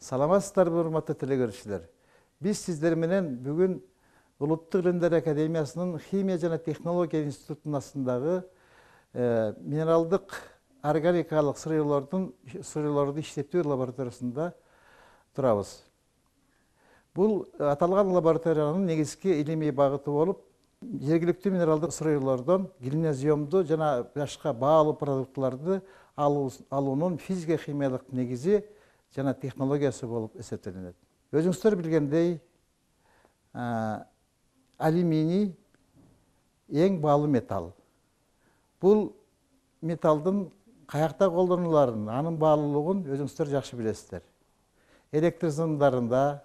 Саламатсыздарбы, урматтуу телекөрүүчүлөр. Биз сиздер менен бүгүн Улуттук Илимдер Академиясынын Химия жана технология институтунун астындагы минералдык органикалык сырыйларды иштетүү лабораториясында турабыз. Бул аталган лабораториянын негизги илимий багыты болуп, жергиликтүү минералдык сырыйлардан глиноземду жана башка баалуу продуктуларды алуунун физика-химиялык негизи жана технологиясы болуп эсептелинет. Өзүңүздөр билгендей, алюминий эң баалуу металл. Бул металлдын каякта колдонуларын, анын баалуулугун өзүңүздөр жакшы билесиздер. Электр сымдарында,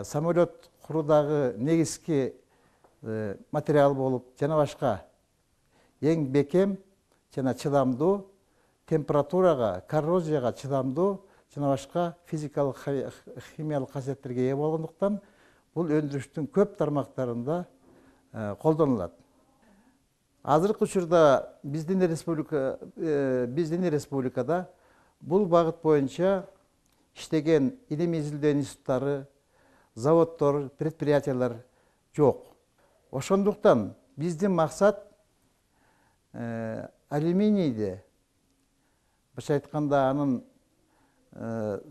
самолет куруудагы негизги материал болуп, жана башка эң бекем жана чыдамдуу, температурага, коррозияга чыдамдуу жана башка физикалык химиялык касиеттерге ээ болгондуктан бул өндүрүштүн көп тармактарында колдонулат. Азыркы учурда биздин республикада бул багыт боюнча иштеген илимий изилдөө институттары, заводдор, предприятиялар жок. Ошондуктан биздин максат алюминийди, башка айтканда анын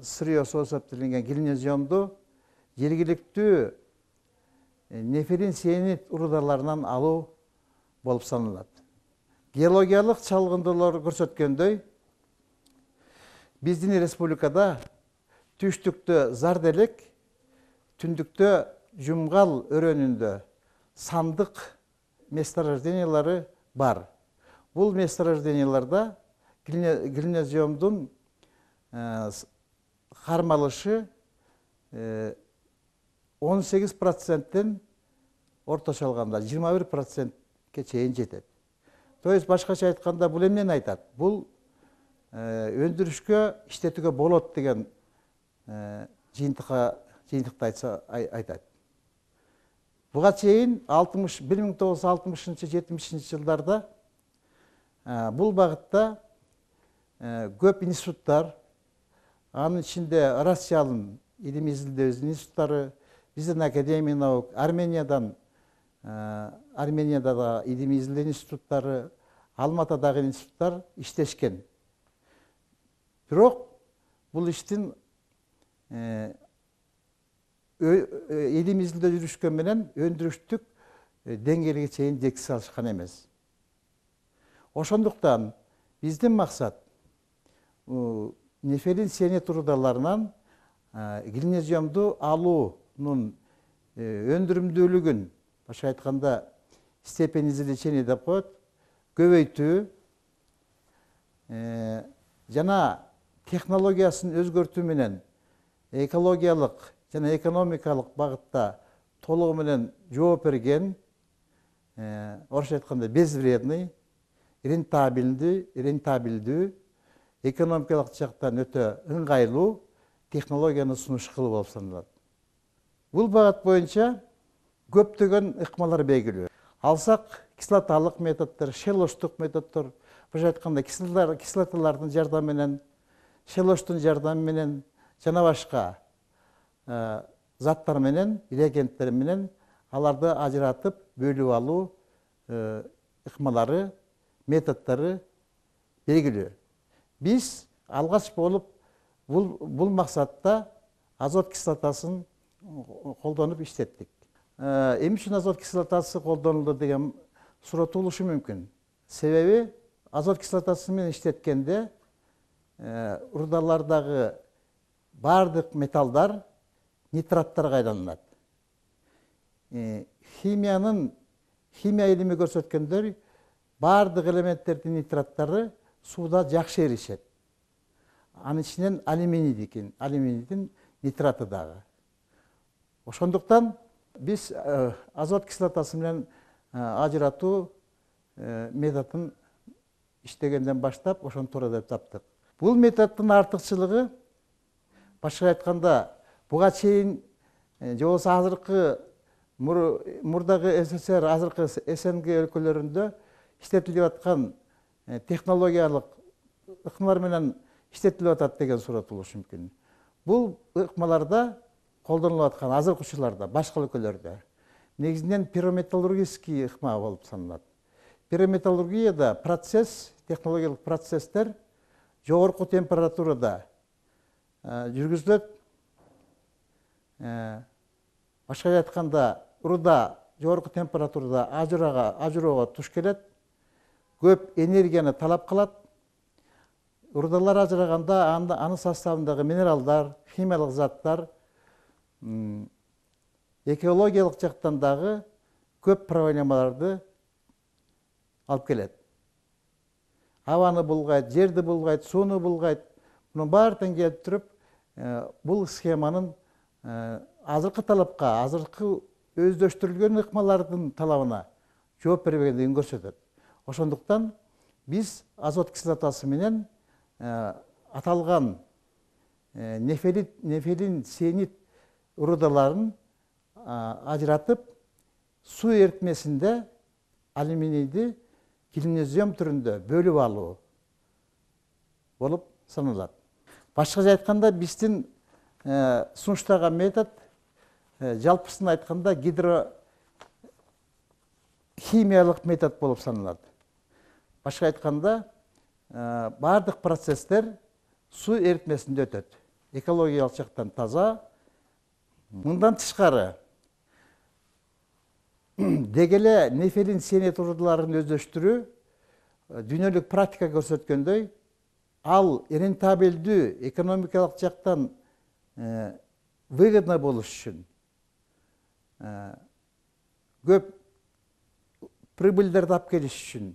сырьёсу эсептелинген глиноземду жергиликтүү неферин цианид урудаларынан алуу болуп саналат. Геологиялык чалгындылар көрсөткөндөй, биздин республикада түштүктө Зарделек, түндүктө Жумгал өрөөнүндө сандык месторождениялары бар. Бул месторожденияларда глиноземдун кармалышы 18%-тен орточо алганда 21%-ке чейин жетет. То есть башкача айтканда бул эмнени айтат? Бул өндүрүшкө иштетүүгө болот деген жыйынтыкты айтат. Буга чейин 1960-70 жылдарда бул багытта көп институттар, анын ичинде Россиянын илимий изилдөө институттары, биздин Академия наук, Арменияда илимий изилдөө институттары, Алматадагы институттар иштешкен. Бирок бул иштин илимий изилдөө жүрүшкөн менен өндүрүштүк деңгээлге чейин жеткизе алышкан эмес. Ошондуктан биздин максат неферин цианид урудаларынан глиноземду алуунун өндүрүмдүүлүгүн, башка айтканда степень извлечения деп коет, көбөйтүү жана технологиясын өзгөртүү менен экологиялык жана экономикалык багытта толугу менен жооп берген, орусча айтканда безвредный, рентабелдүү, экономикалык жактан өтө ыңгайлуу технологияны сунуш кылуу болуп саналат. Бул багыт боюнча көптөгөн ыкмалар белгилүү. Алсак кислоталык методдор, шелоштук методдор, башка айтканда кислоталардын жардамы менен, шелоштун жардамы менен жана башка заттар менен, реагенттер менен аларды ажыратып бөлүп алуу ыкмалары, методдору белгилүү. Биз алгач болуп бул максатта азот кислотасын колдонуп иштеттик. Эмне үчүн азот кислотасы колдонулду деген суроо туулушу мүмкүн. Себеби азот кислотасы менен иштеткенде урдалардагы бардык металлдар нитраттарга айланат. Химия илими көрсөткөндөр бардык элементтердин нитраттары сууда жакшы эришет. Анын ичинен алюминийдин нитраты дагы. Ошондуктан биз азот кислотасы менен ажыратуу методун иштегенден баштап ошону туура деп таптык. Бул методдун артыкчылыгы, башка айтканда, буга чейин же болбосо азыркы мурдагы СССР, азыркы СНГ өлкөлөрүндө иштетилип аткан технологиялык ыкмалар менен иштетилип атат деген суроо туулушу мүмкүн. Бул ыкмаларда колдонулуп аткан азыркы учурларда башка өлкөлөрдө негизинен пирометаллургический ыкма болуп саналат. Пирометаллургияда процесс, технологиялык процесстер жогорку температурада жүргүзүлөт. Башкача айтканда, урда жогорку температурада ажыроого туш келет, көп энергияны талап кылат. Урдалар ажыраганда анын составындагы минералдар, химиялык заттар экологиялык жактан дагы көп проблемаларды алып келет. Абаны булгайт, жерди булгайт, сууну булгайт. Мунун баардыгын келип туруп, бул схеманын азыркы талапка, азыркы өздөштүрүлгөн ыкмалардын талабына жооп бербегендигин көрсөтөт. Ошондуктан биз азот кислотасы менен аталган нефелин сиенит урдаларын ажыратып, суу эритмесинде алюминийди глинозем түрүндө бөлүп алуу болуп саналат. Башкача айтканда, биздин сунуштаган метод жалпысын айтканда гидрохимиялык метод болуп саналат. Башка айтканда, бардык процесстер суу эритмесинде өтөт. Экологиялык жактан таза. Мындан тышкары, деги эле нефелин сиенит урдаларын өздөштүрүү дүйнөлүк практика көрсөткөндөй, ал рентабелдүү, экономикалык жактан выгодно болуш үчүн, көп прибыльдерди алып келиш үчүн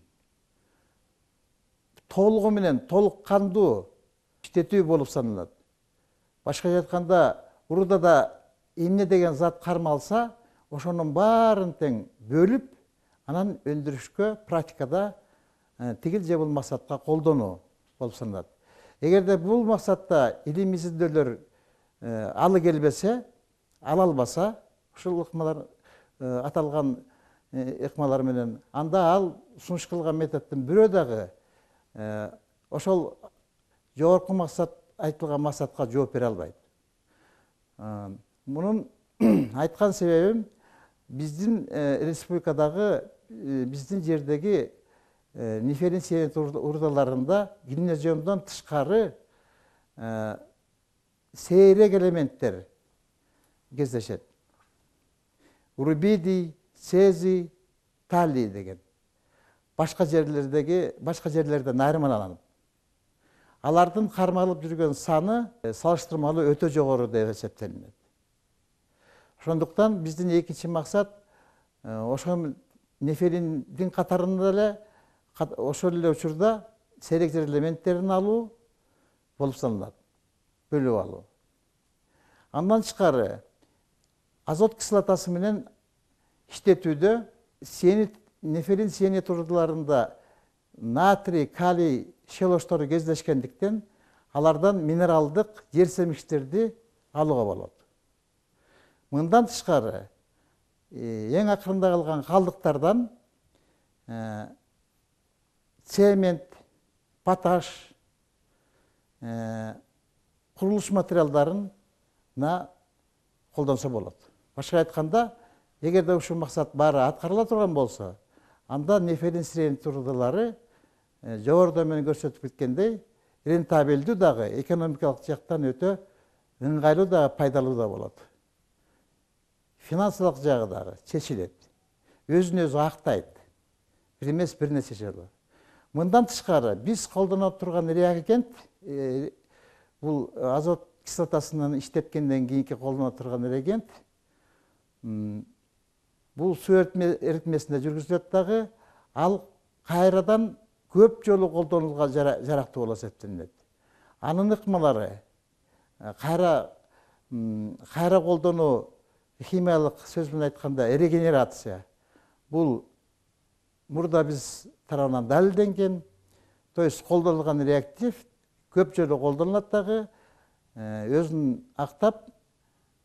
толугу менен толук кандуу иштетүү болуп саналат. Башкача айтканда, урдада эмне деген зат кармалса, ошонун баарын тең бөлүп, анан өндүрүшкө практикада тигил же бул максатка колдонуу болуп саналат. Эгерде бул максатта илимий изилдөөлөр алы келбесе, ала албаса, ушул ыкмалар аталган ыкмалар менен, анда ал сунуш кылган методдун бирөө дагы ошол жогорку максат, айтылган максатка жооп бере албайт. Мунун айткан себебим, биздин республикадагы, биздин жердеги нефелин сиенит урдаларында глиноземдон тышкары сейрек элементтер кездешет. Рубидий, цезий, таллий деген. Башка жерлерден айырмаланат. Алардын кармалып жүргөн саны салыштырмалуу өтө жогору деп эсептелинет. Ошондуктан биздин экинчи максат ошол нефелиндин катарында эле ошол эле учурда сейрек жер элементтерин алуу болуп саналат, бөлүп алуу. Андан тышкары, азот кислотасы менен иштетүүдө нефелин сиенит урдаларында натрий, калий шелоштору кездешкендиктен, алардан минералдык жер семиштерди алууга болот. Мындан тышкары, эң акырында калган калдыктардан цемент, поташ, курулуш материалдарына колдонсо болот. Башка айтканда, эгерде ушул максат баары аткарыла турган болсо, анда нефелин сиенит урдалары жогоруда мен көрсөтүп кеткендей, рентабелдүү дагы, экономикалык жактан өтө ыңгайлуу дагы, пайдалуу да болот. Финансылык жагы дагы чечилет. Өзүн өзү актайт. Бир эмес бир нерсе жолу. Мындан тышкары, биз колдонуп турган реагент, бул азот кислотасынан иштеткенден кийинки колдонуп турган реагент, бул суу эритмесинде жүргүзүлөт дагы, ал кайрадан көп жолу колдонууга жарактуу болуп эсептелинет. Анын ыкмалары кайра колдонуу, химиялык сөз менен айтканда регенерация. Бул мурда биз тарабынан далилденген, то есть колдонулган реактив көп жолу колдонулат дагы, өзүн актап,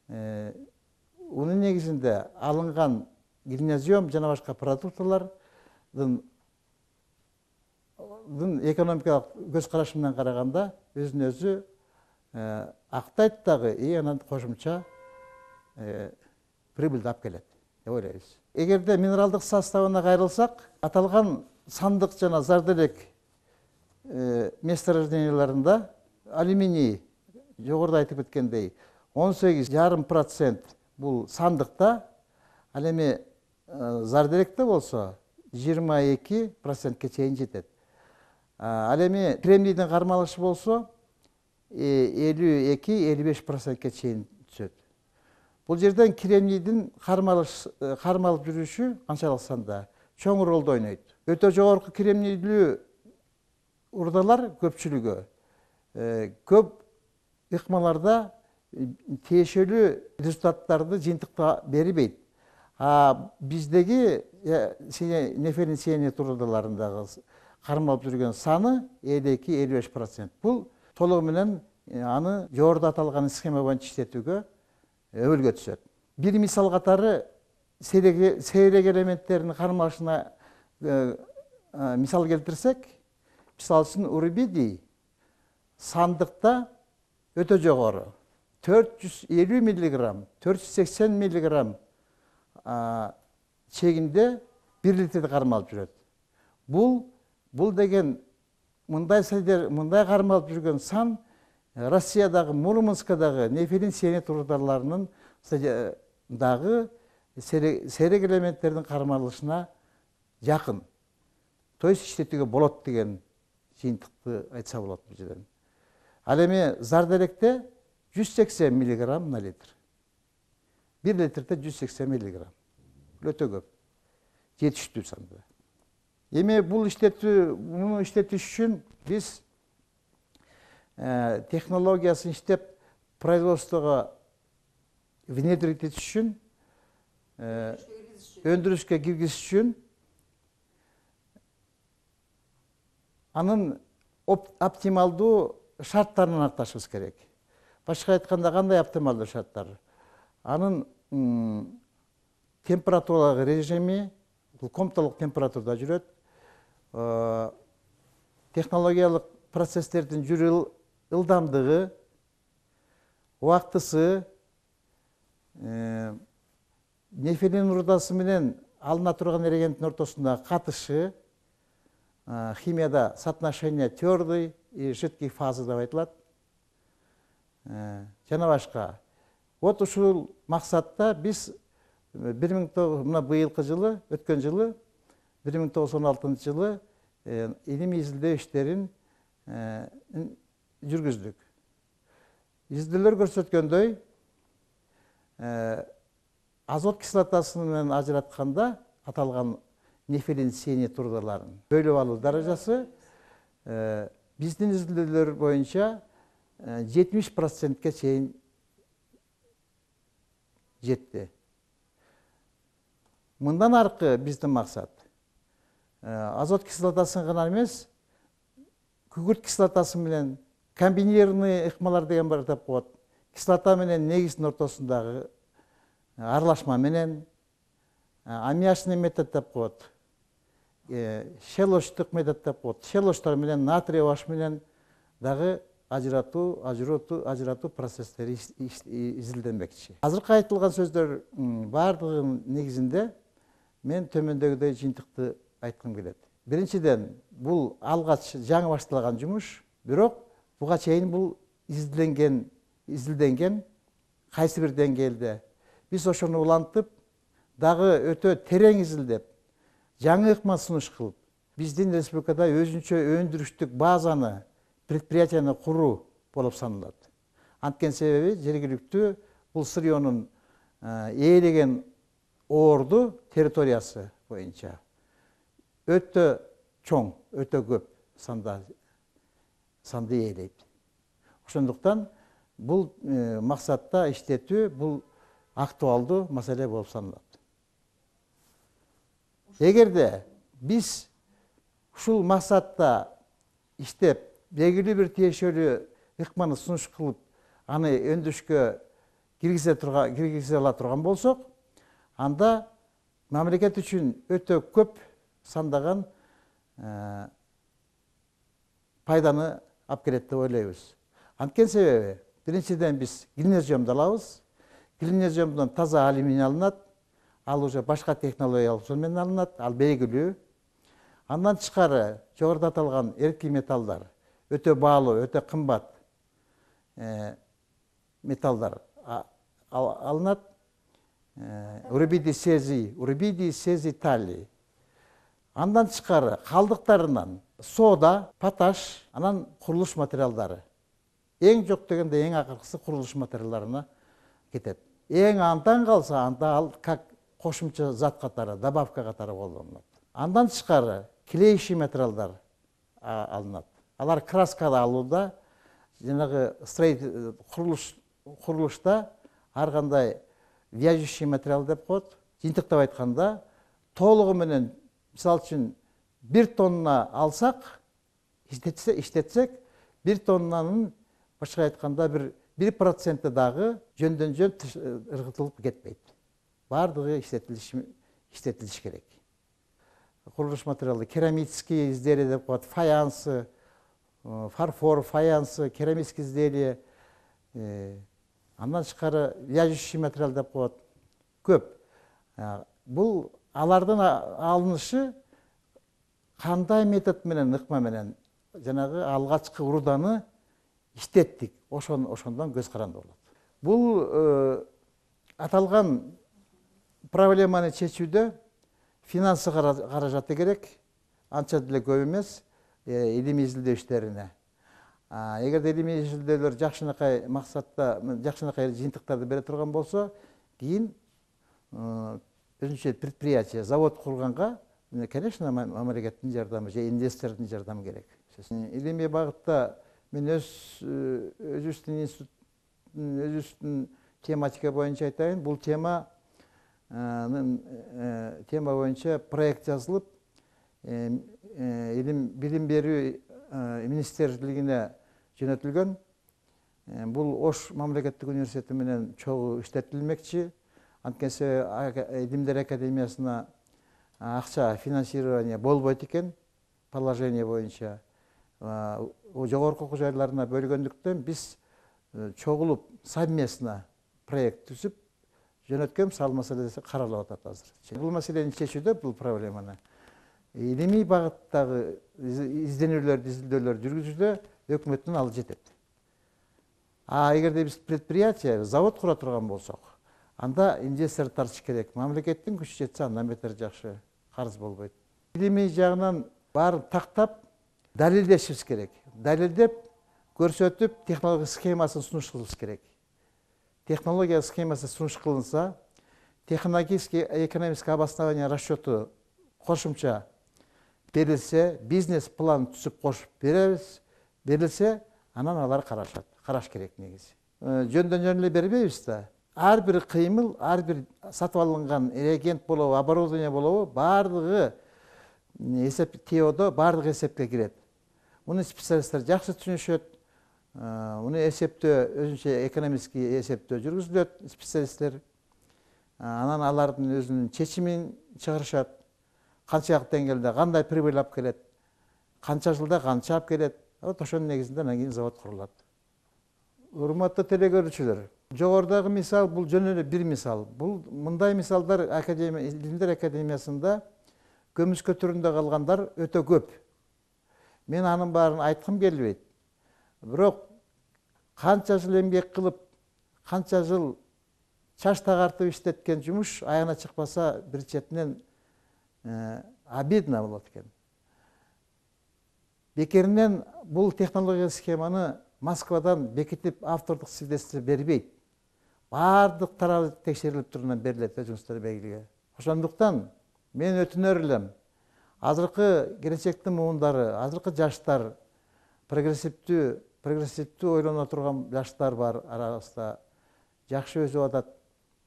унун негизинде алынган глинозем жана башка продуктылардын экономикалык көз карашы менен караганда өзүн өзү актайт дагы и анан кошумча прибыльди алып келет деп ойлойбуз. Эгерде минералдык составына кайрылсак, аталган сандык жана зарделек месторожденияларында алюминий жогоруда айтып кеткендей 18,5% бул сандыкта, ал эми зарделекте болсо 22%ке чейин жетет. Ал эми кремнийдин кармалышы болсо 52-55%ке чейин түшөт. Бул жерден кремнийдин кармалып жүрүшү канчалык санда чоң ролду ойнойт. Өтө жогорку кремнийлүү урдалар көпчүлүгү көп ыкмаларда тиешелүү результаттарды жыйынтыкта бербейт. Биздеги нефелин цианид урдаларындагы кармалып жүргөн саны 52-55%. Бул толугу менен аны жогоруда аталган схема боюнча иштетүүгө өбөлгө түшөт. Бир мисал катары сейрек элементтеринин кармалышына мисал келтирсек, мисалы үчүн урбидий сандыкта өтө жогору 450 мг, 480 мг чегинде 1 литрди кармалып жүрөт. Бул деген мындай кармалып жүргөн сан Россиядагы Мурманскадагы нефелин цианид урдаларынын дагы сейрек элементтердин кармалышына жакын. То есть иштетүүгө болот деген жыйынтыкты айтса болот бул жерден. Ал эми зарделекте 180 мг на литр. 1 литрде 180 мг. Өтө көп. Жетиштүү санда. Эми бул муну иштетиш үчүн биз технологиясын иштеп производствого внедрить этиш үчүн, өндүрүшкө киргизиш үчүн анын оптималдуу шарттарын аныкташыбыз керек. Башка айтканда кандай оптималдуу шарттар? Анын температуралык режими комнаталык температурада жүрөт. Технологиялык процесстердин жүрүү ылдамдыгы, убактысы, нефелин урдасы менен алына турган реагенттин ортосундагы катышы, химияда соотношение твердой и жидкой фазы деп айтылат. Жана башка. Вот ушул максатта биз быйылкы жылы, өткөн жылы 1916 жылы илимий изилдөө иштерин жүргүздүк. Изилдөөлөр көрсөткөндөй, азот кислотасы менен ажыратканда аталган нефелин цианид урдаларын бөлүп алуу даражасы биздин изилдөөлөр боюнча 70%ке чейин жетти. Мындан аркы биздин максат азот кислотасын гана эмес, күкүрт кислотасы менен комбинированный ыкмалар деген бар деп коет. Кислота менен негиздин ортосундагы аралашма менен аммиачный метод деп коет. Шелоштук метод деп коет. Шелоштор менен натрий баш менен дагы ажыратуу процесстери изилденмекчи. Азыркы айтылган сөздөр баардыгынын негизинде мен төмөндөгүдөй жыйынтыкты айткым келет. Биринчиден, бул алгач жаңы башталган жумуш, бирок буга чейин бул изилденген кайсы бир деңгээлде. Биз ошону улантып, дагы өтө терең изилдеп, жаңы ыкма сунуш кылып, биздин республикада өзүнчө өндүрүштүк базаны, предприятияны куруу болуп саналат. Анткени себеби жергиликтүү бул сырьёнун ээлеген орду территориясы боюнча өтө чоң, өтө көп санды ээлейт. Ошондуктан бул максатта иштетүү бул актуалдуу маселе болуп саналат. Эгерде биз ушул максатта иштеп, белгилүү бир тиешелүү ыкманы сунуш кылып, аны өндүрүшкө киргизе ала турган болсок, анда мамлекет үчүн өтө көп сандаган пайданы алып келет деп ойлойбуз. Анткен себеби, биринчиден биз глиноземди алабыз. Глиноземдон таза алюминий алынат. Ал уже башка технологиялык жол менен алынат, ал белгилүү. Андан тышкары жогоруда аталган эркий металлдар, өтө баалуу, өтө кымбат металлдар алынат. Урбидий сезий, таллий. Андан тышкары калдыктарынан сода, поташ, анан курулуш материалдары. Эң жок дегенде эң акыркысы курулуш материалдарына кетет. Эң андан калса, анда ал как кошумча зат катары, добавка катары колдонулат. Андан тышкары клеющий материалдар алынат. Алар краскада алууда, жанагы курулушта ар кандай вяжущий материал деп коет. Жыйынтыктап айтканда, толугу менен мисалы үчүн 1 тонна алсак, иштетсек, 1 тоннанын башка айтканда 1% дагы жөндөн-жөн ыргытылып кетпейт. Бардыгы иштетилиш керек. Курулуш материалы керамические изделия деп коет, фаянсы, фарфор, фаянсы, керамические изделия. Андан тышкары вяжущий материал деп коет. Көп. Бул алардын алынышы кандай метод менен, ыкма менен жанагы алгачкы уруданы иштеттик. Ошондон көз каранды болот. Бул аталган проблеманы чечүүдө финансы каражаты керек, анча деле көп эмес илимий изилдөө иштерине. Эгерде илимий изилдөөлөр жакшынакай максатта, жакшынакай жыйынтыктарды бере турган болсо, кийин өзүнчө предприятие, завод курганга, конечно, мамлекеттин жардамы же инвестордун жардамы керек. Илимий багытта мен өзүбүздүн тематика боюнча айтайын. Бул тема боюнча проект жазылып, билим берүү министрлигине жөнөтүлгөн. Бул Ош мамлекеттик университети менен чогуу иштетилмекчи. Анткенсе Илимдер академиясына акча финансирование болбойт экен, положение боюнча. Жогорку окуу жайларына бөлгөндүктөн биз чогулуп совместно проект түзүп жөнөткөнбүз. Ал маселеси каралып атат азыр. Бул маселени чечүүдө, бул проблеманы илимий багыттагы изденүүлөрдү, изилдөөлөрдү жүргүзүүдө өкмөттүн алы жетет. Эгерде биз предприятие, завод кура турган болсок, анда инвестор тартыш керек. Мамлекеттин күчү жетсе, андан бетер жакшы, карыз болбойт. Илимий жагынан баарын тактап, далилдешибиз керек. Далилдеп, көрсөтүп, технология схемасын сунуш кылышыбыз керек. Технология схемасы сунуш кылынса, технологический экономический обоснование расчету кошумча берилсе, бизнес план түзүп кошуп берилсе, анан алар караш керек негизи. Жөндөн эле бербейбиз да. Ар бир кыймыл, ар бир сатып алынган реагент болобу, оборудование болобу, бардыгы эсеп теодо бардыгы эсепке кирет. Муну специалисттер жакшы түшүнүшөт. Муну эсептөө, өзүнчө экономический эсептөө жүргүзүлөт специалисттер. Анан алардын өзүнүн чечимин чыгарышат. Канчалык деңгээлде кандай прибыль алып келет, канча жылда канча алып келет. Ошонун негизинде анан кийин завод курулат. Урматтуу телекөрүүчүлөр, жогорудагы мисал бул жөн эле бир мисал. Бул мындай мисалдар Илимдер академиясында көмүскө түрүндө калгандар өтө көп. Мен анын баарын айткым келбейт. Бирок канча жыл эмгек кылып, канча жыл чач тагартып иштеткен жумуш аягына чыкпаса, бир четинен обидно болот экен. Бекеринен бул технология схеманы Москвадан бекитип автордук свидетельство бербейт. Бардык тарабы текшерилип турган берилет өзүңүздөр белгилеген. Ошондуктан мен өтүнөр элем. Азыркы келечектин муундары, азыркы жаштар, прогрессивдүү ойлоно турган жаштар бар арабызда. Жакшы өсүп атат,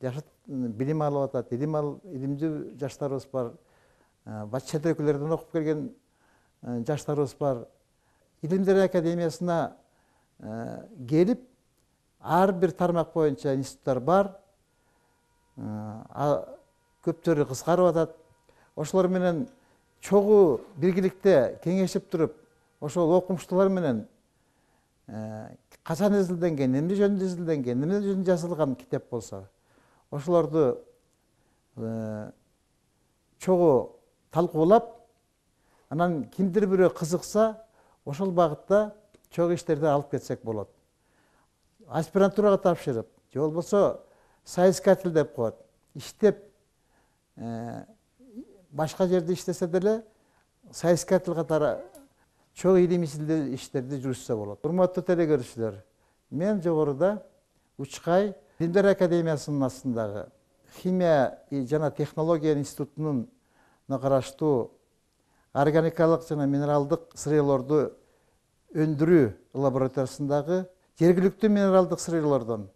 жакшы билим алып атат, илимдүү жаштарыбыз бар. Чет өлкөлөрдөн окуп келген жаштарыбыз бар. Илимдер академиясына келип, ар бир тармак боюнча институттар бар. Көптөрү кыскарып атат. Ошолор менен чогуу биргиликте кеңешип туруп, ошол окумуштуулар менен качан изилденген, эмне жөнүндө изилденген, эмне жөнүндө жазылган китеп болсо, ошолорду чогуу талкуулап, анан кимдир бирөө кызыкса, ошол багытта чогуу иштерди алып кетсек болот. Аспирантурага тапшырып, же болбосо соискатель деп коет, иштеп, башка жерде иштесе деле соискатель катары чоң илимий иштерди жүргүзсө болот. Урматтуу телекөрүүчүлөр, мен жогоруда Учкай Билимдер академиясынын астындагы химия жана технология институтунун караштуу органикалык жана минералдык сырыйлорду өндүрүү лабораториясындагы жергиликтүү минералдык сырыйлордон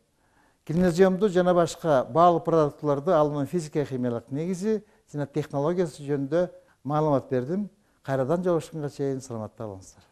глиноземдуу жана башка баалуу продуктларды алуунун физика химиялык негизи жана технологиясы жөнүндө маалымат бердим. Кайрадан жолугушканга чейин саламатта болуңуздар.